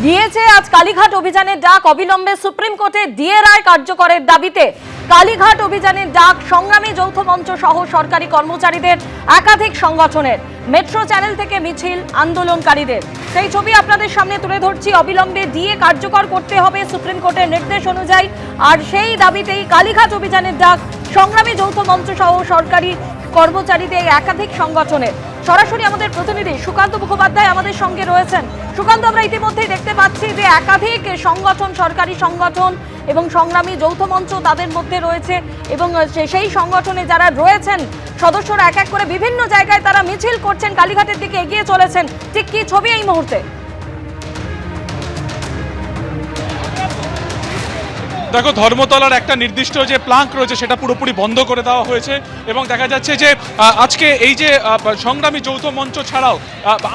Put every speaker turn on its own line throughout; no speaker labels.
দিয়েছে আজ কালীঘাট অভিযানের ডাক। অবিলম্বে সুপ্রিম কোর্টে ডিএ রায় কার্যকরের দাবিতে কালীঘাট অভিযানের ডাক সংগ্রামী যৌথ মঞ্চ সহ সরকারি কর্মচারীদের একাধিক সংগঠনের। মেট্রো চ্যানেল থেকে মিছিল আন্দোলনকারীদের সেই ছবি আপনাদের সামনে তুলে ধরছি। অবিলম্বে ডিএ কার্যকর করতে হবে সুপ্রিম কোর্টের নির্দেশ অনুযায়ী, আর সেই দাবিতেই কালীঘাট অভিযানের ডাক সংগ্রামী যৌথ মঞ্চ সহ সরকারি কর্মচারীদের একাধিক সংগঠনের। সরাসরি আমাদের প্রতিনিধি সুকান্ত মুখোপাধ্যায় আমাদের সঙ্গে রয়েছেন। সুকান্ত, আমরা ইতিমধ্যেই দেখতে পাচ্ছি যে একাধিক সংগঠন, সরকারি সংগঠন এবং সংগ্রামী যৌথ মঞ্চ তাদের মধ্যে রয়েছে, এবং সেই সংগঠনে যারা রয়েছেন সদস্যরা এক এক করে বিভিন্ন জায়গায় তারা মিছিল করছেন, কালীঘাটের দিকে এগিয়ে চলেছেন। ঠিক কি ছবি এই মুহূর্তে?
দেখো, ধর্মতলার একটা নির্দিষ্ট যে প্লাঙ্ক রয়েছে সেটা পুরোপুরি বন্ধ করে দেওয়া হয়েছে, এবং দেখা যাচ্ছে যে আজকে এই যে সংগ্রামী যৌথ মঞ্চ ছাড়াও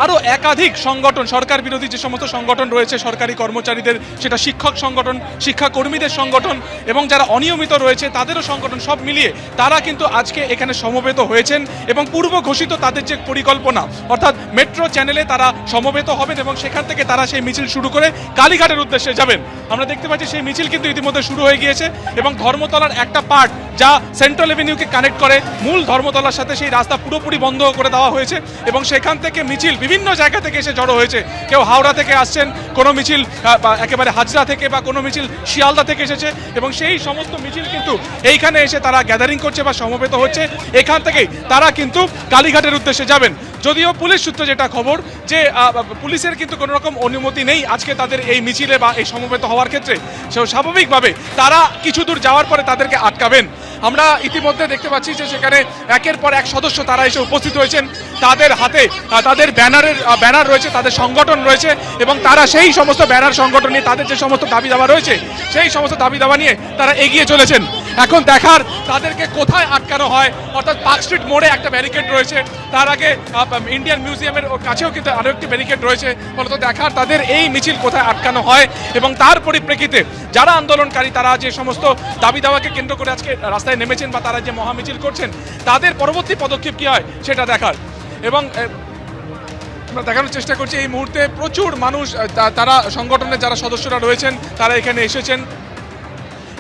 আরও একাধিক সংগঠন, সরকার বিরোধী যে সমস্ত সংগঠন রয়েছে সরকারি কর্মচারীদের, সেটা শিক্ষক সংগঠন, শিক্ষাকর্মীদের সংগঠন এবং যারা অনিয়মিত রয়েছে তাদেরও সংগঠন, সব মিলিয়ে তারা কিন্তু আজকে এখানে সমবেত হয়েছেন। এবং পূর্ব ঘোষিত তাদের যে পরিকল্পনা, অর্থাৎ মেট্রো চ্যানেলে তারা সমবেত হবেন এবং সেখান থেকে তারা সেই মিছিল শুরু করে কালীঘাটের উদ্দেশ্যে যাবেন। আমরা দেখতে পাচ্ছি সেই মিছিল কিন্তু ইতিমধ্যে শুরু হয়ে গিয়েছে, এবং ধর্মতলার একটা পার্ট যা সেন্ট্রাল এভিনিউকে কানেক্ট করে মূল ধর্মতলার সাথে, সেই রাস্তা পুরোপুরি বন্ধ করে দেওয়া হয়েছে। এবং সেখান থেকে মিছিল বিভিন্ন জায়গা থেকে এসে জড়ো হয়েছে। কেউ হাওড়া থেকে আসছেন, কোনো মিছিল একেবারে হাজরা থেকে, বা কোনো মিছিল শিয়ালদা থেকে এসেছে, এবং সেই সমস্ত মিছিল কিন্তু এইখানে এসে তারা গ্যাদারিং করছে বা সমবেত হচ্ছে। এখান থেকেই তারা কিন্তু কালীঘাটের উদ্দেশ্যে যাবেন। যদিও পুলিশ সূত্রে যেটা খবর যে পুলিশের কিন্তু কোনো রকম অনুমতি নেই আজকে তাদের এই মিছিলে বা এই সমবেত হওয়ার ক্ষেত্রে, সে স্বাভাবিকভাবে তারা কিছু দূর যাওয়ার পরে তাদেরকে আটকাবেন। আমরা ইতিমধ্যে দেখতে পাচ্ছি যে সেখানে একের পর এক সদস্য তারা এসে উপস্থিত হয়েছেন, তাদের হাতে তাদের ব্যানার রয়েছে, তাদের সংগঠন রয়েছে, এবং তারা সেই সমস্ত ব্যানার সংগঠন নিয়ে তাদের যে সমস্ত দাবি দাবা রয়েছে সেই সমস্ত দাবি দাবা নিয়ে তারা এগিয়ে চলেছেন। এখন দেখার তাদেরকে কোথায় আটকানো হয়, অর্থাৎ পার্ক স্ট্রিট মোড়ে একটা ব্যারিকেড রয়েছে, তার আগে ইন্ডিয়ান মিউজিয়ামের কাছেও কিন্তু আরও একটি ব্যারিকেড রয়েছে। ফলত দেখার তাদের এই মিছিল কোথায় আটকানো হয়, এবং তার পরিপ্রেক্ষিতে যারা আন্দোলনকারী তারা যে সমস্ত দাবি দাওয়াকে কেন্দ্র করে আজকে রাস্তায় নেমেছেন বা তারা যে মহামিছিল করছেন, তাদের পরবর্তী পদক্ষেপ কী হয় সেটা দেখার। এবং আমরা দেখানোর চেষ্টা করছি এই মুহূর্তে প্রচুর মানুষ, তারা সংগঠনের যারা সদস্যরা রয়েছেন তারা এখানে এসেছেন,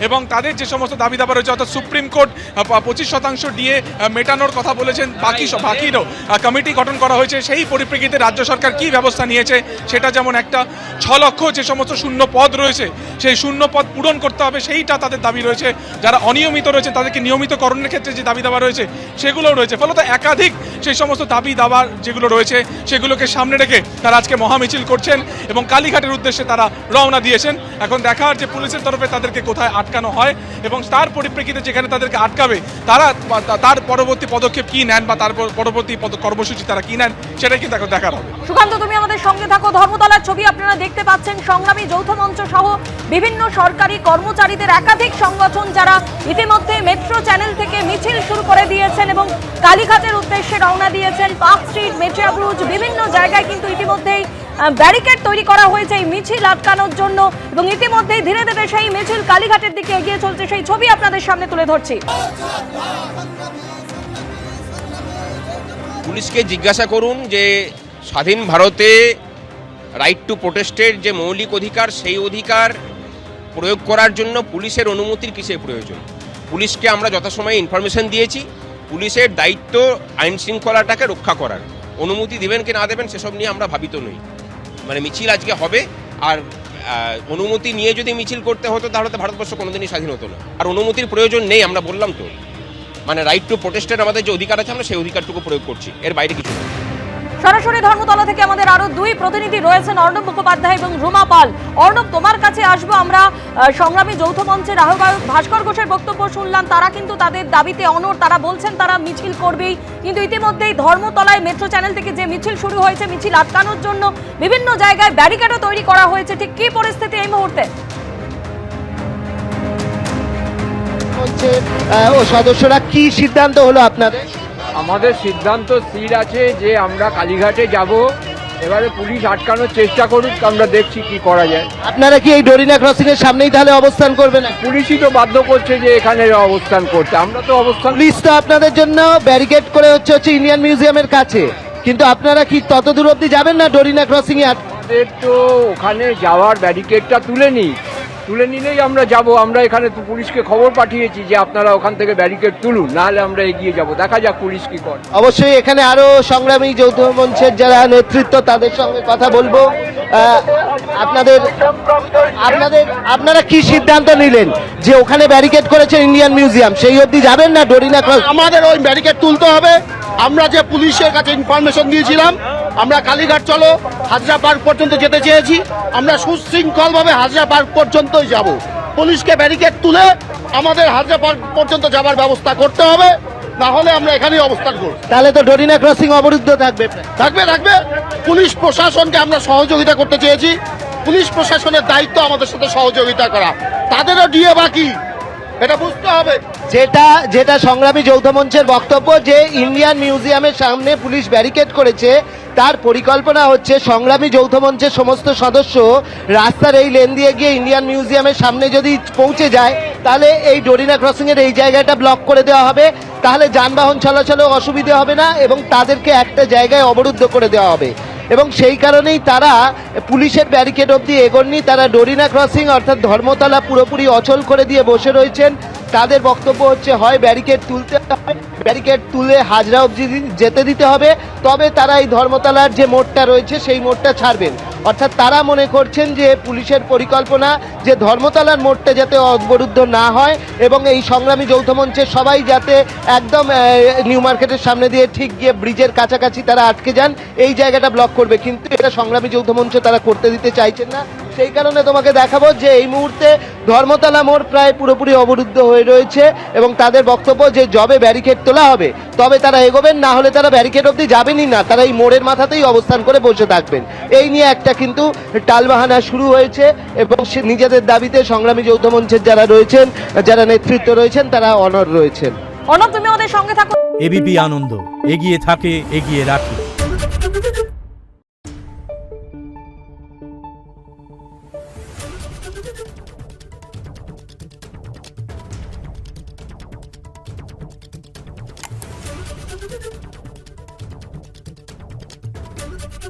এবং তাদের যে সমস্ত দাবি দাবা রয়েছে, অর্থাৎ সুপ্রিম কোর্ট 25% ডিএ মেটানোর কথা বলেছেন, বাকিরও কমিটি গঠন করা হয়েছে। সেই পরিপ্রেক্ষিতে রাজ্য সরকার কী ব্যবস্থা নিয়েছে সেটা যেমন একটা 6 লক্ষ যে সমস্ত শূন্য পদ রয়েছে সেই শূন্য পদ পূরণ করতে হবে, সেইটা তাদের দাবি রয়েছে। যারা অনিয়মিত রয়েছে তাদেরকে নিয়মিতকরণের ক্ষেত্রে যে দাবি দাবা রয়েছে সেগুলোও রয়েছে। ফলত একাধিক সেই সমস্ত দাবি দাবার যেগুলো রয়েছে সেগুলোকে সামনে রেখে তারা আজকে মহামিছিল করছেন এবং কালীঘাটের উদ্দেশ্যে তারা রওনা দিয়েছেন। এখন দেখার যে পুলিশের তরফে তাদেরকে কোথায় আটকানো হয়, এবং তার পরিপ্রেক্ষিতে যেখানে তাদেরকে আটকাবে তারা তার পরবর্তী পদক্ষেপ কি নেন বা তার পরবর্তী কর্মসূচি তারা কি নেন সেটাই কিন্তু এখন দেখার হবে।
সুকান্ত, তুমি আমাদের সঙ্গে থাকো। ধর্মতলার ছবি আপনারা দেখতে পাচ্ছেন। সংগ্রামী যৌথ মঞ্চ সহ বিভিন্ন সরকারি কর্মচারীদের একাধিক সংগঠন যারা ইতিমধ্যে মেট্রো চ্যানেল থেকে মিছিল শুরু করে দিয়েছেন এবং কালীঘাটের উদ্দেশ্যে রওনা দিয়েছেন। পার্ক স্ট্রিট, মেট্রো ব্রুজ, বিভিন্ন জায়গায় কিন্তু ইতিমধ্যেই ব্যারিকেড তৈরি করা হয়েছে এই মিছিল আটকানোর জন্য, এবং ইতিমধ্যেই ধীরে ধীরে সেই মিছিল কালীঘাটের দিকে এগিয়ে চলছে। সেই ছবি আপনাদের সামনে তুলে ধরছি।
পুলিশকে জিজ্ঞাসা করুন যে স্বাধীন ভারতে রাইট টু প্রোটেস্টের যে মৌলিক অধিকার, সেই অধিকার প্রয়োগ করার জন্য পুলিশের অনুমতির কিসের প্রয়োজন। পুলিশকে আমরা যথাসময়ে ইনফরমেশন দিয়েছি, পুলিশের দায়িত্ব আইন শৃঙ্খলাটাকে রক্ষা করার। অনুমতি দেবেন কি না দেবেন সেসব নিয়ে আমরা ভাবিত নই। মানে মিছিল আজকে হবে, আর অনুমতি নিয়ে যদি মিছিল করতে হতো তাহলে তো ভারতবর্ষ কোনোদিনই স্বাধীন হতো না। আর অনুমতির প্রয়োজন নেই, আমরা বললাম তো। মানে রাইট টু প্রোটেস্টের আমাদের যে অধিকার আছে আমরা সেই অধিকারটুকু প্রয়োগ করছি, এর বাইরে কিছু না।
সরাসরি ধর্মতলা থেকে আমাদের আরো দুই প্রতিনিধি রয়েছেন, অর্ণব মুখোপাধ্যায় এবং রুমা পাল। অর্ণব, তোমার কাছে আসবো। আমরা সংগ্রামী যৌথ মঞ্চের আহ্বায়ক ভাস্কর ঘোষের বক্তব্য শুনলাম। তারা কিন্তু তাদের দাবিতে অনড়, তারা বলছেন তারা মিছিল করবেই, কিন্তু ইতিমধ্যেই ধর্মতলায় মেট্রো চ্যানেল থেকে যে মিছিল শুরু হয়েছে, মিছিল আটকানোর জন্য বিভিন্ন জায়গায় ব্যারিকেডও তৈরি করা হয়েছে। ঠিক কি পরিস্থিতি এই মুহূর্তে?
ও সদস্যরা কি সিদ্ধান্ত হলো আপনাদের?
আমাদের সিদ্ধান্ত স্থির আছে যে আমরা কালীঘাটে যাব। এবারে পুলিশ আটকানোর চেষ্টা করুক, আমরা দেখছি কি করা যায়।
আপনারা কি এই ডরিনা ক্রসিং এর সামনেই তাহলে অবস্থান করবেন?
পুলিশই তো বাধ্য করছে যে এখানে অবস্থান করতে, আমরা তো অবস্থান।
পুলিশ তো আপনাদের জন্য ব্যারিকেড করে হচ্ছে ইন্ডিয়ান মিউজিয়ামের কাছে, কিন্তু আপনারা কি তত দূর অব্দি যাবেন না ডরিনা ক্রসিং এ?
আমাদের তো ওখানে যাওয়ার ব্যারিকেডটা তুলে নিলেই আমরা যাব। আমরা এখানে তো পুলিশকে খবর পাঠিয়েছি যে আপনারা ওখান থেকে ব্যারিকেড তুলুন, নাহলে আমরা এগিয়ে যাব। দেখা যাক পুলিশ কি করে।
অবশ্যই এখানে আরো সংগ্রামী যৌথ মঞ্চের যারা নেতৃত্ব তাদের সঙ্গে কথা বলবো। আপনাদের আপনাদের আপনারা কি সিদ্ধান্ত নিলেন যে ওখানে ব্যারিকেড করেছে ইন্ডিয়ান মিউজিয়াম, সেই অবধি যাবেন না ডরিনা ক্রস?
আমাদের ওই ব্যারিকেড তুলতে হবে। আমরা যে পুলিশের কাছে ইনফরমেশন দিয়েছিলাম, আমরা কালীঘাট চলো হাজরা পার্ক পর্যন্ত যেতে চেয়েছি। আমরা সুশৃঙ্খলভাবে হাজরা পার্ক পর্যন্তই যাব। পুলিশকে ব্যারিকেড তুলে আমাদের হাজরা পার্ক পর্যন্ত যাবার ব্যবস্থা করতে হবে, না হলে আমরা এখানেই অবস্থান করব।
তাহলে তো ডরিনা ক্রসিং অবরুদ্ধ থাকবে।
থাকবে। পুলিশ প্রশাসনকে আমরা সহযোগিতা করতে চেয়েছি। পুলিশ প্রশাসনের দায়িত্ব আমাদের সাথে সহযোগিতা করা, তাদেরও ডিএ বাকি, এটা বুঝতে হবে।
যেটা সংগ্রামী যৌথ মঞ্চের বক্তব্য যে ইন্ডিয়ান মিউজিয়ামের সামনে পুলিশ ব্যারিকেড করেছে, তার পরিকল্পনা হচ্ছে সংগ্রামী যৌথ মঞ্চের সমস্ত সদস্য রাস্তার এই লেন দিয়ে গিয়ে ইন্ডিয়ান মিউজিয়ামের সামনে যদি পৌঁছে যায়, তাহলে এই ডরিনা ক্রসিং এর এই জায়গাটা ব্লক করে দেওয়া হবে। তাহলে যানবাহন চলাচলেও অসুবিধে হবে না এবং তাদেরকে একটা জায়গায় অবরুদ্ধ করে দেওয়া হবে। এবং সেই কারণেই তারা পুলিশের ব্যারিকেড অবধি এগোননি, তারা ডরিনা ক্রসিং অর্থাৎ ধর্মতলা পুরোপুরি অচল করে দিয়ে বসে রয়েছেন। তাদের বক্তব্য হচ্ছে হয় ব্যারিকেড তুলতে হবে, ব্যারিকেড তুলে হাজরা অবধি যেতে দিতে হবে, তবে তারা এই ধর্মতলার যে মোড়টা রয়েছে সেই মোড়টা ছাড়বেন। অর্থাৎ তারা মনে করছেন যে পুলিশের পরিকল্পনা যে ধর্মতলার মোড়টা যাতে অবরুদ্ধ না হয় এবং এই সংগ্রামী যৌথ মঞ্চের সবাই যাতে একদম নিউ মার্কেটের সামনে দিয়ে ঠিক গিয়ে ব্রিজের কাছাকাছি তারা আটকে যান, এই জায়গাটা ব্লক করবে। কিন্তু এটা সংগ্রামী যৌথ মঞ্চ তারা করতে দিতে চাইছেন না। সেই কারণে তোমাকে দেখাবো যে এই মুহূর্তে ধর্মতলা মোড় প্রায় পুরোপুরি অবরুদ্ধ হয়ে রয়েছে এবং তাদের বক্তব্য যে যবে ব্যারিকেড তোলা হবে তবে তারা এগোবেন, না হলে তারা ব্যারিকেড অবধি যাবেনই না, তারা এই মোড়ের মাথাতেই অবস্থান করে বসে থাকবেন। এই নিয়ে একটা কিন্তু টালবাহানা শুরু হয়েছে এবং নিজেদের দাবিতে সংগ্রামী যৌথ মঞ্চের যারা রয়েছেন, যারা নেতৃত্ব রয়েছেন, তারা অনড় রয়েছেন।
অর্ণব, তুমি ওদের সঙ্গে থাকো।
এবিপি আনন্দ, এগিয়ে থাকে, এগিয়ে রাখে।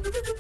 Thank you.